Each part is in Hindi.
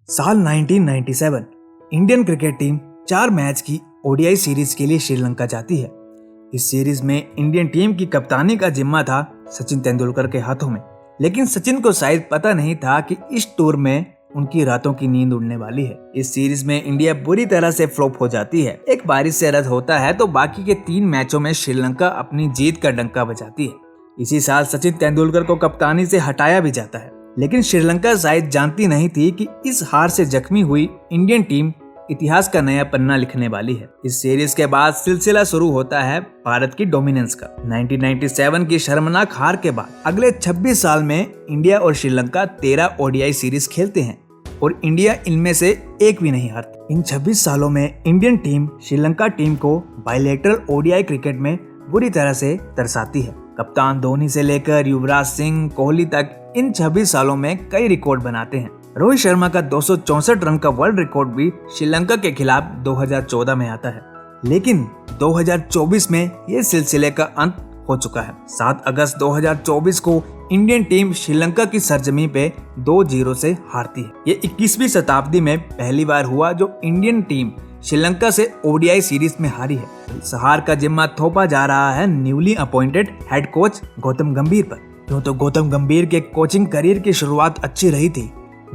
साल 1997 इंडियन क्रिकेट टीम 4 मैच की ओडीआई सीरीज के लिए श्रीलंका जाती है। इस सीरीज में इंडियन टीम की कप्तानी का जिम्मा था सचिन तेंदुलकर के हाथों में, लेकिन सचिन को शायद पता नहीं था कि इस टूर में उनकी रातों की नींद उड़ने वाली है। इस सीरीज में इंडिया बुरी तरह से फ्लॉप हो जाती है। एक बारिश से रद्द होता है तो बाकी के 3 मैचों में श्रीलंका अपनी जीत का डंका बजाती है। इसी साल सचिन तेंदुलकर को कप्तानी से हटाया भी जाता है, लेकिन श्रीलंका शायद जानती नहीं थी कि इस हार से जख्मी हुई इंडियन टीम इतिहास का नया पन्ना लिखने वाली है। इस सीरीज के बाद सिलसिला शुरू होता है भारत की डोमिनेंस का। 1997 की शर्मनाक हार के बाद अगले 26 साल में इंडिया और श्रीलंका 13 ओडीआई सीरीज खेलते हैं और इंडिया इनमें से एक भी नहीं हारती। इन 26 सालों में इंडियन टीम श्रीलंका टीम को बायलैटरल ओडीआई क्रिकेट में बुरी तरह से तरसाती है। कप्तान धोनी से लेकर युवराज सिंह, कोहली तक इन 26 सालों में कई रिकॉर्ड बनाते हैं। रोहित शर्मा का 264 रन का वर्ल्ड रिकॉर्ड भी श्रीलंका के खिलाफ 2014 में आता है, लेकिन 2024 में ये सिलसिले का अंत हो चुका है। 7 अगस्त 2024 को इंडियन टीम श्रीलंका की सरजमी पे 2-0 से हारती है। ये 21वीं शताब्दी में पहली बार हुआ जो इंडियन टीम श्रीलंका से ओडीआई सीरीज में हारी है। इस हार का जिम्मा थोपा जा रहा है newly appointed head coach Gautam गंभीर पर। यूं तो गौतम गंभीर के कोचिंग करियर की शुरुआत अच्छी रही थी।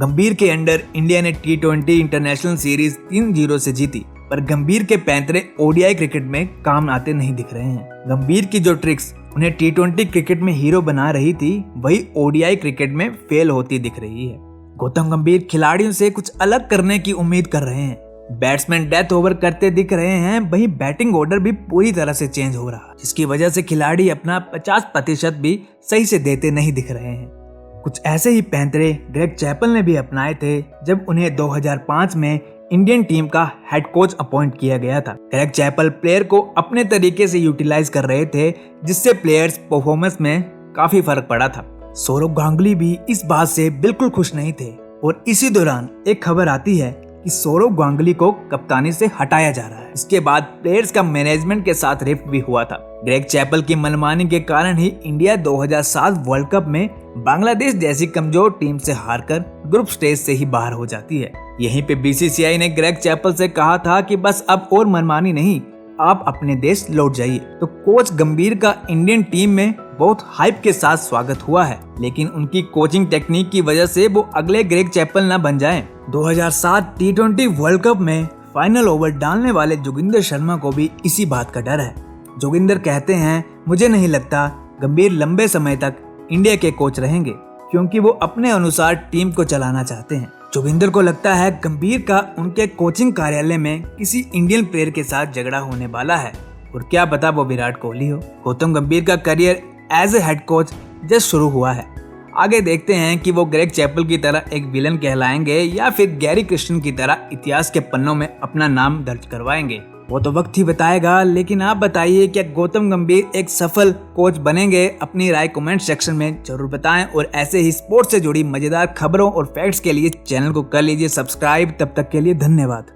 गंभीर के अंडर इंडिया ने T20 इंटरनेशनल सीरीज 3-0 से जीती, पर गंभीर के पैंतरे ओडीआई क्रिकेट में काम आते नहीं दिख रहे हैं। गंभीर की जो ट्रिक्स उन्हें T20 क्रिकेट में हीरो बना रही थी, वही ओडीआई क्रिकेट में फेल होती दिख रही है। गौतम गंभीर खिलाड़ियों से कुछ अलग करने की उम्मीद कर रहे हैं। बैट्समैन डेथ ओवर करते दिख रहे हैं, वहीं बैटिंग ऑर्डर भी पूरी तरह से चेंज हो रहा है, जिसकी वजह से खिलाड़ी अपना 50% भी सही से देते नहीं दिख रहे हैं। कुछ ऐसे ही पैंतरे ग्रेग चैपल ने भी अपनाए थे जब उन्हें 2005 में इंडियन टीम का हेड कोच अपॉइंट किया गया था। ग्रेग चैपल प्लेयर को अपने तरीके से यूटिलाइज कर रहे थे, जिससे प्लेयर्स परफॉर्मेंस में काफी फर्क पड़ा था। सौरव गांगुली भी इस बात से बिल्कुल खुश नहीं थे और इसी दौरान एक खबर आती है कि सौरव गांगुली को कप्तानी से हटाया जा रहा है। इसके बाद प्लेयर्स का मैनेजमेंट के साथ रिफ्ट भी हुआ था। ग्रेग चैपल की मनमानी के कारण ही इंडिया 2007 वर्ल्ड कप में बांग्लादेश जैसी कमजोर टीम से हारकर ग्रुप स्टेज से ही बाहर हो जाती है। यहीं पे बीसीसीआई ने ग्रेग चैपल से कहा था कि बस अब और मनमानी नहीं, आप अपने देश लौट जाइए। तो कोच गंभीर का इंडियन टीम में बहुत हाइप के साथ स्वागत हुआ है, लेकिन उनकी कोचिंग टेक्निक की वजह से वो अगले ग्रेग चैपल न बन जाएं। 2007 T20 वर्ल्ड कप में फाइनल ओवर डालने वाले जोगिंदर शर्मा को भी इसी बात का डर है। जोगिंदर कहते हैं, मुझे नहीं लगता गंभीर लंबे समय तक इंडिया के कोच रहेंगे, क्योंकि वो अपने अनुसार टीम को चलाना चाहते हैं। जोगिंदर को लगता है गंभीर का उनके कोचिंग कार्यालय में किसी इंडियन प्लेयर के साथ झगड़ा होने वाला है, और क्या पता वो विराट कोहली हो। गौतम गंभीर का career as a head coach just शुरू हुआ है। आगे देखते हैं कि वो ग्रेग चैपल की तरह एक विलन कहलाएंगे या फिर गैरी क्रिस्टन की तरह इतिहास के पन्नों में अपना नाम दर्ज करवाएंगे। वो तो वक्त ही बताएगा, लेकिन आप बताइए क्या गौतम गंभीर एक सफल कोच बनेंगे? अपनी राय कमेंट सेक्शन में जरूर बताएं और ऐसे ही स्पोर्ट्स से जुड़ी मजेदार खबरों और फैक्ट्स के लिए चैनल को कर लीजिए सब्सक्राइब। तब तक के लिए धन्यवाद।